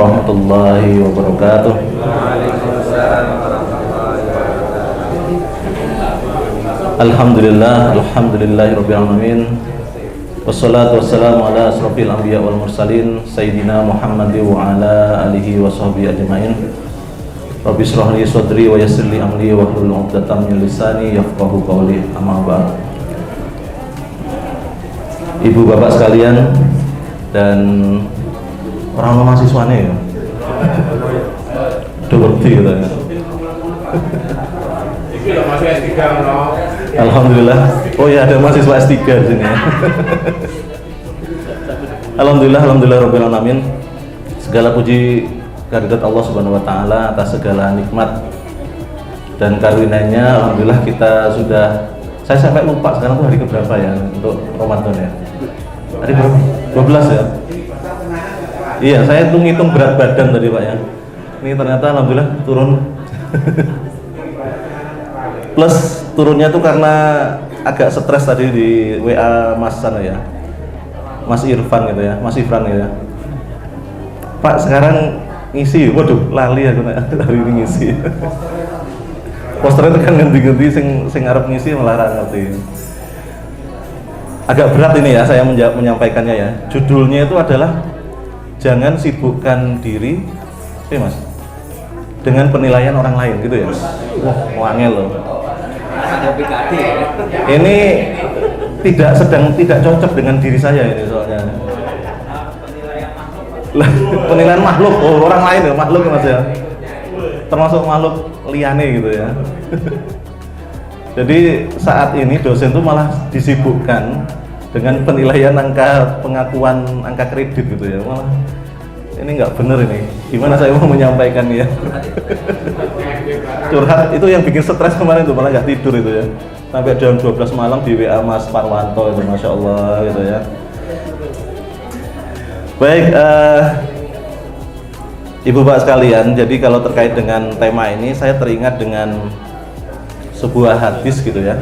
warahmatullahi wabarakatuh. Alhamdulillahirabbil alamin. Wassalatu wassalamu ala asrofil anbiya wal mursalin sayyidina Muhammadin wa ala alihi wa sahbihi ajmain. Rabbi shrah li sadri wa yassir li amri wa hlul 'uqdatam min lisani yafqahu qawli. Amma ba'd. Ibu bapak sekalian dan orang mahasiswane ya. Udah ngerti gitu ya. Iki lho masih S3 no. Alhamdulillah. Oh ya, ada mahasiswa S3 di sini ya. Alhamdulillah rabbil alamin. Segala puji kehadirat Allah Subhanahu wa taala atas segala nikmat dan karunia-Nya. Alhamdulillah kita sudah, saya sampai lupa sekarang tuh hari keberapa ya untuk Ramadan ya. Hari berapa? 12 ya. Iya, saya tuh ngitung berat badan tadi Pak ya. Ini ternyata alhamdulillah turun. Plus turunnya tuh karena agak stres tadi di WA Mas sana ya, Mas Irfan gitu ya, Mas Ifran gitu ya. Pak sekarang ngisi, waduh lali aku hari ini ngisi. Posternya tekan ganti-ganti sing arep ngisi malah ra ngerti. Agak berat ini ya saya menyampaikannya ya. Judulnya itu adalah jangan sibukkan diri, Mas, dengan penilaian orang lain gitu ya. Wah, wangel loh. Ini tidak cocok dengan diri saya ini soalnya. Penilaian makhluk, orang lain ya, makhluk ya Mas ya. Termasuk makhluk liane gitu ya. Jadi saat ini dosen tuh malah disibukkan dengan penilaian angka pengakuan angka kredit gitu ya. Malah ini nggak bener ini. Gimana saya mau menyampaikannya? Curhat itu yang bikin stres kemarin tuh, malah nggak tidur itu ya. Sampai jam 12 malam di WA Mas Parwanto itu, masya Allah gitu ya. Baik, Ibu Bapak sekalian, jadi kalau terkait dengan tema ini saya teringat dengan sebuah hadis gitu ya.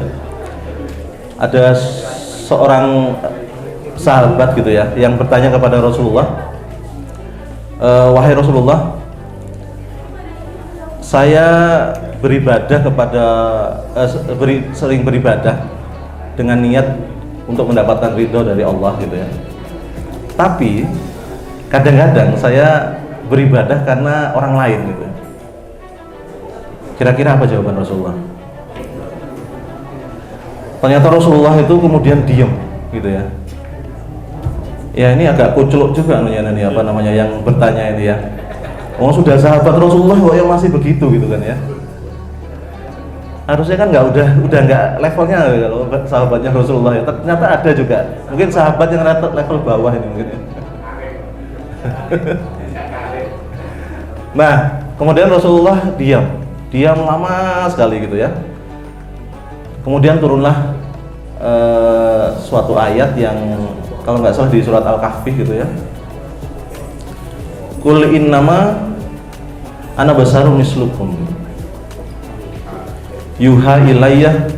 Ada seorang sahabat gitu ya yang bertanya kepada Rasulullah, wahai Rasulullah, saya beribadah sering beribadah dengan niat untuk mendapatkan ridho dari Allah gitu ya. Tapi kadang-kadang saya beribadah karena orang lain gitu. Kira-kira apa jawaban Rasulullah? Ternyata Rasulullah itu kemudian diam gitu ya. Ya ini agak kuculuk juga nih apa namanya yang bertanya ini ya. Oh sudah sahabat Rasulullah kok yang masih begitu gitu kan ya. Harusnya kan udah nggak levelnya kalau sahabatnya Rasulullah ya. Ternyata ada juga. Mungkin sahabat yang level bawah ini mungkin. Nah, kemudian Rasulullah diam lama sekali gitu ya. Kemudian turunlah suatu ayat yang kalau nggak salah di surat Al-Kahfi gitu ya. Qul innama ana basarun mislukum yuha ilayya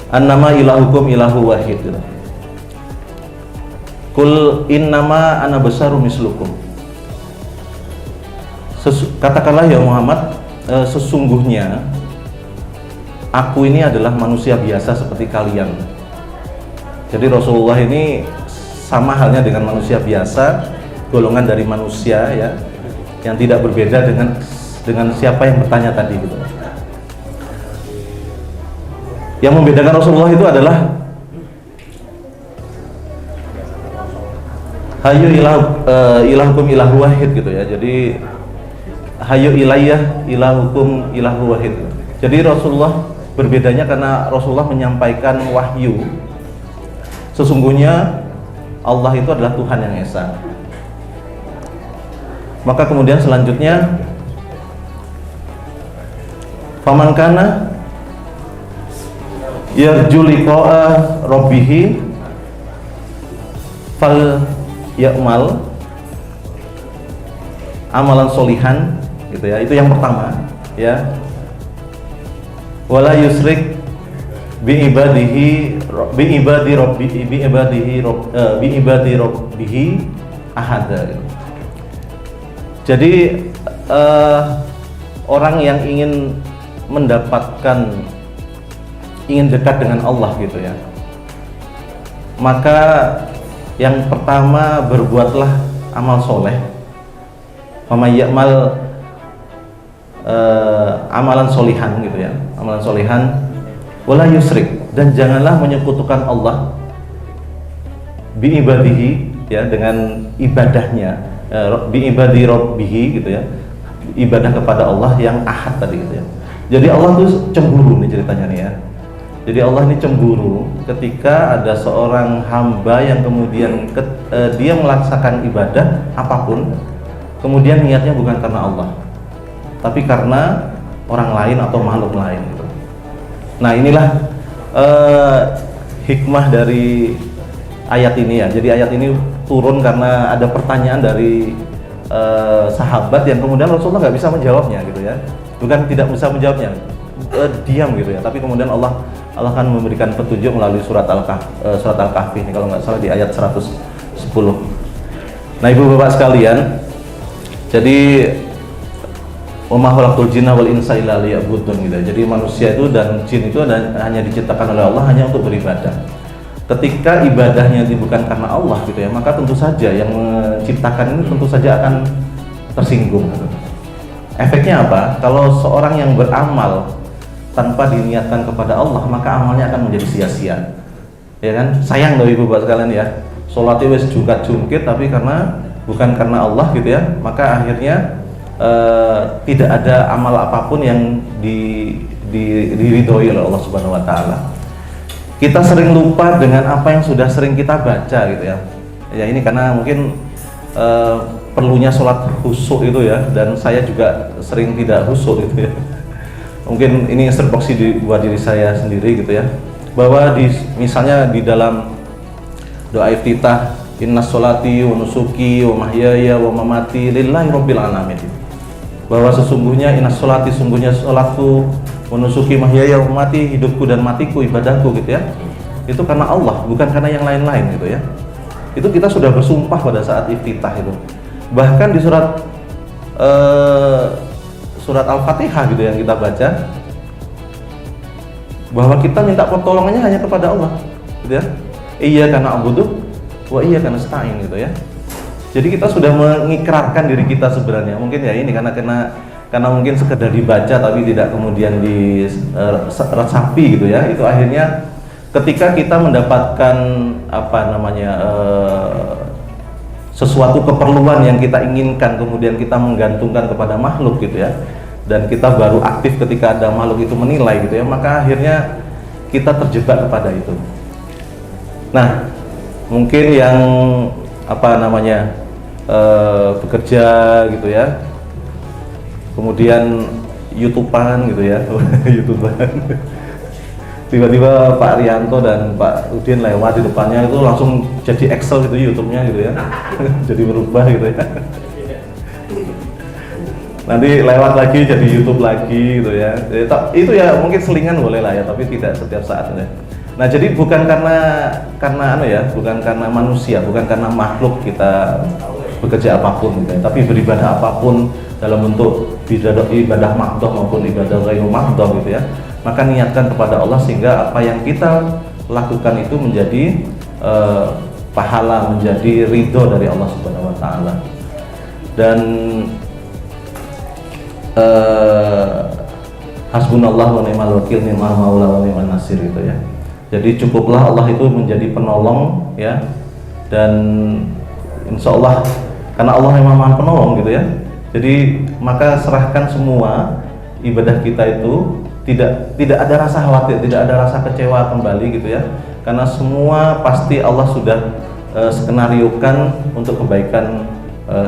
annama ilahukum ilahu wahid gitu. Qul innama ana basarun mislukum, katakanlah ya Muhammad, sesungguhnya aku ini adalah manusia biasa seperti kalian. Jadi Rasulullah ini sama halnya dengan manusia biasa, golongan dari manusia ya, yang tidak berbeda dengan siapa yang bertanya tadi gitu. Yang membedakan Rasulullah itu adalah hayu ilahukum ilahu wahid gitu ya. Jadi hayu ilayya ilahukum ilahu wahid. Jadi Rasulullah berbedanya karena Rasulullah menyampaikan wahyu. Sesungguhnya Allah itu adalah Tuhan yang esa. Maka kemudian selanjutnya faman kana yarju liqa'a rabbih fal ya'mal amalan solihan gitu ya. Itu yang pertama ya. Wala yusrik bi ibadihi rabbihi ahada. Jadi orang yang ingin dekat dengan Allah gitu ya, maka yang pertama berbuatlah amal soleh. Faman ya'mal amalan solihan gitu ya, amalan solihan wala yusrik, dan janganlah menyekutukan Allah bi ibadihi ya, dengan ibadahnya, bi ibadi rabbihi gitu ya, ibadah kepada Allah yang ahad tadi gitu ya. Jadi Allah tuh cemburu nih ceritanya nih ya. Jadi Allah ini cemburu ketika ada seorang hamba yang kemudian dia melaksanakan ibadah apapun, kemudian niatnya bukan karena Allah, tapi karena orang lain atau makhluk lain gitu. Nah inilah hikmah dari ayat ini ya. Jadi ayat ini turun karena ada pertanyaan dari sahabat yang kemudian Rasulullah nggak bisa menjawabnya gitu ya. Bukan tidak bisa menjawabnya, diam gitu ya. Tapi kemudian Allah akan memberikan petunjuk melalui surat Al-Kahfi ini, kalau nggak salah di ayat 110. Nah ibu bapak sekalian, jadi wa khalaqtul jinna wal insa illa liya'budun gitu. Jadi manusia itu dan jin itu hanya diciptakan oleh Allah hanya untuk beribadah. Ketika ibadahnya itu bukan karena Allah gitu ya, maka tentu saja yang menciptakan ini tentu saja akan tersinggung gitu. Efeknya apa? Kalau seorang yang beramal tanpa diniatkan kepada Allah, maka amalnya akan menjadi sia-sia. Ya kan? Sayang loh ibu bapak sekalian ya. Sholatnya wis jungkat-jungkit tapi bukan karena Allah gitu ya, maka akhirnya tidak ada amal apapun yang diridhoi oleh Allah Subhanahu wa taala. Kita sering lupa dengan apa yang sudah sering kita baca gitu ya. Ya ini karena mungkin perlunya sholat khusyuk itu ya, dan saya juga sering tidak khusyuk gitu ya. Mungkin ini instruksi buat diri saya sendiri gitu ya, bahwa misalnya di dalam doa iftitah, innas sholati wa nusuki wa mahyaya wa mamati lillahi rabbil alamin, bahwa sesungguhnya innas sholati, sungguhnya sholatku, wa nusuki mahyaya wa mamati, hidupku dan matiku, ibadahku gitu ya, itu karena Allah, bukan karena yang lain-lain gitu ya. Itu kita sudah bersumpah pada saat iftitah itu. Bahkan di surat Al-Fatihah gitu yang kita baca, bahwa kita minta pertolongannya hanya kepada Allah gitu ya. Iyyaka na'budu wa iyyaka nasta'in gitu ya. Jadi kita sudah mengikrarkan diri kita sebenarnya. Mungkin ya ini karena mungkin sekedar dibaca tapi tidak kemudian diresapi gitu ya. Itu akhirnya ketika kita mendapatkan sesuatu keperluan yang kita inginkan, kemudian kita menggantungkan kepada makhluk gitu ya, dan kita baru aktif ketika ada makhluk itu menilai gitu ya, maka akhirnya kita terjebak kepada itu. Nah mungkin yang bekerja gitu ya, kemudian YouTubean gitu ya YouTubean, tiba-tiba Pak Rianto dan Pak Udin lewat di depannya, itu langsung jadi Excel gitu YouTube-nya gitu ya jadi berubah gitu ya. Nanti lewat lagi jadi YouTube lagi gitu ya. Itu ya mungkin selingan boleh lah ya, tapi tidak setiap saat ya. Nah jadi bukan bukan karena manusia, bukan karena makhluk kita bekerja apapun gitu ya, tapi beribadah apapun dalam bentuk ibadah mahdoh maupun ibadah ghairu mahdoh gitu ya, maka niatkan kepada Allah sehingga apa yang kita lakukan itu menjadi pahala, menjadi ridho dari Allah Subhanahu wa taala. Dan hasbunallah wa ni'mal wakil, ni'mal maula wa ni'mal nasir gitu ya. Jadi cukuplah Allah itu menjadi penolong ya, dan insya Allah karena Allah memang Maha Penolong gitu ya. Jadi maka serahkan semua ibadah kita itu, tidak ada rasa khawatir, tidak ada rasa kecewa kembali gitu ya, karena semua pasti Allah sudah skenariokan untuk kebaikan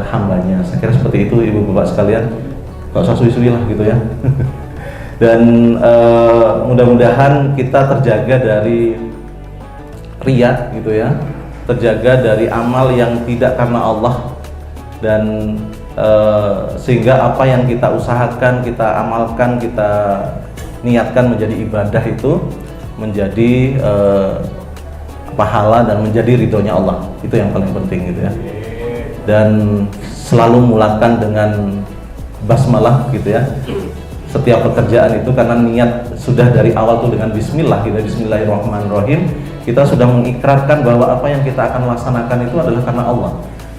hambanya. Saya kira seperti itu ibu bapak sekalian, gak usah suwi-suwi lah gitu ya. Dan mudah-mudahan kita terjaga dari riya gitu ya, terjaga dari amal yang tidak karena Allah, dan sehingga apa yang kita usahakan, kita amalkan, kita niatkan menjadi ibadah itu menjadi pahala dan menjadi ridhonya Allah. Itu yang paling penting gitu ya. Dan selalu mulakan dengan basmalah gitu ya. Setiap pekerjaan itu karena niat sudah dari awal tuh dengan bismillah gitu, bismillahirrahmanirrahim. Kita sudah mengikrarkan bahwa apa yang kita akan laksanakan itu adalah karena Allah,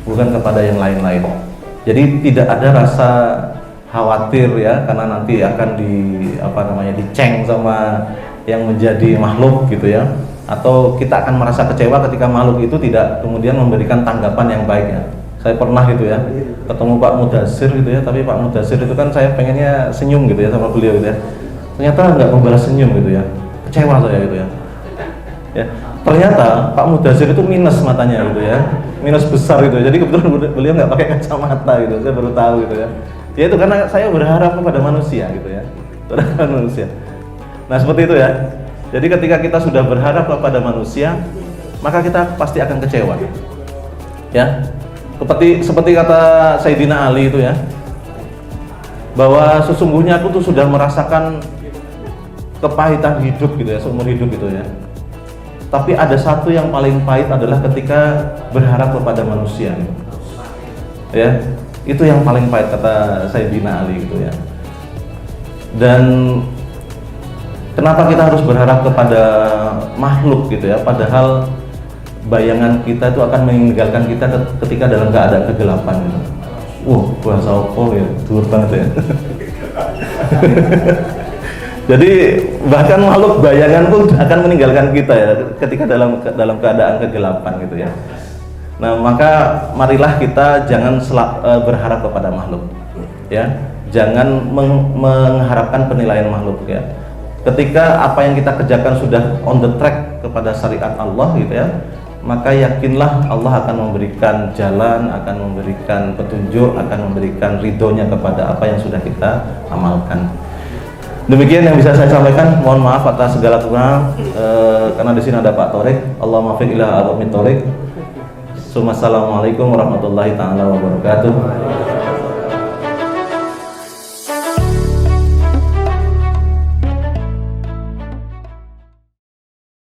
bukan kepada yang lain-lain. Jadi tidak ada rasa khawatir ya, karena nanti akan diceng sama yang menjadi makhluk gitu ya. Atau kita akan merasa kecewa ketika makhluk itu tidak kemudian memberikan tanggapan yang baik ya. Saya pernah gitu ya, ketemu Pak Mudasir gitu ya, tapi Pak Mudasir itu kan saya pengennya senyum gitu ya sama beliau gitu ya. Ternyata nggak membalas senyum gitu ya, kecewa saya gitu ya. Ya, ternyata Pak Mudasir itu minus matanya gitu ya, minus besar gitu ya. Jadi kebetulan beliau nggak pakai kacamata gitu, saya baru tahu gitu ya. Ya itu karena saya berharap kepada manusia gitu ya, kepada manusia. Nah seperti itu ya. Jadi ketika kita sudah berharap kepada manusia, maka kita pasti akan kecewa. Ya. Seperti kata Sayyidina Ali itu ya, bahwa sesungguhnya aku tuh sudah merasakan kepahitan hidup gitu ya, seumur hidup gitu ya. Tapi ada satu yang paling pahit adalah ketika berharap kepada manusia gitu. Ya, itu yang paling pahit kata Sayyidina Ali gitu ya. Dan kenapa kita harus berharap kepada makhluk gitu ya, padahal bayangan kita itu akan meninggalkan kita ketika dalam keadaan kegelapan gitu. Bahasa opo ya, dur banget ya. Jadi bahkan makhluk bayangan pun akan meninggalkan kita ya ketika dalam keadaan kegelapan gitu ya. Nah, maka marilah kita jangan berharap kepada makhluk. Ya, jangan mengharapkan penilaian makhluk ya. Ketika apa yang kita kerjakan sudah on the track kepada syariat Allah gitu ya, maka yakinlah Allah akan memberikan jalan, akan memberikan petunjuk, akan memberikan ridhonya kepada apa yang sudah kita amalkan. Demikian yang bisa saya sampaikan. Mohon maaf atas segala kekurangan karena di sini ada Pak Torik. Allah maafiq ila aqwamit Torik. Assalamualaikum warahmatullahi taala wabarakatuh.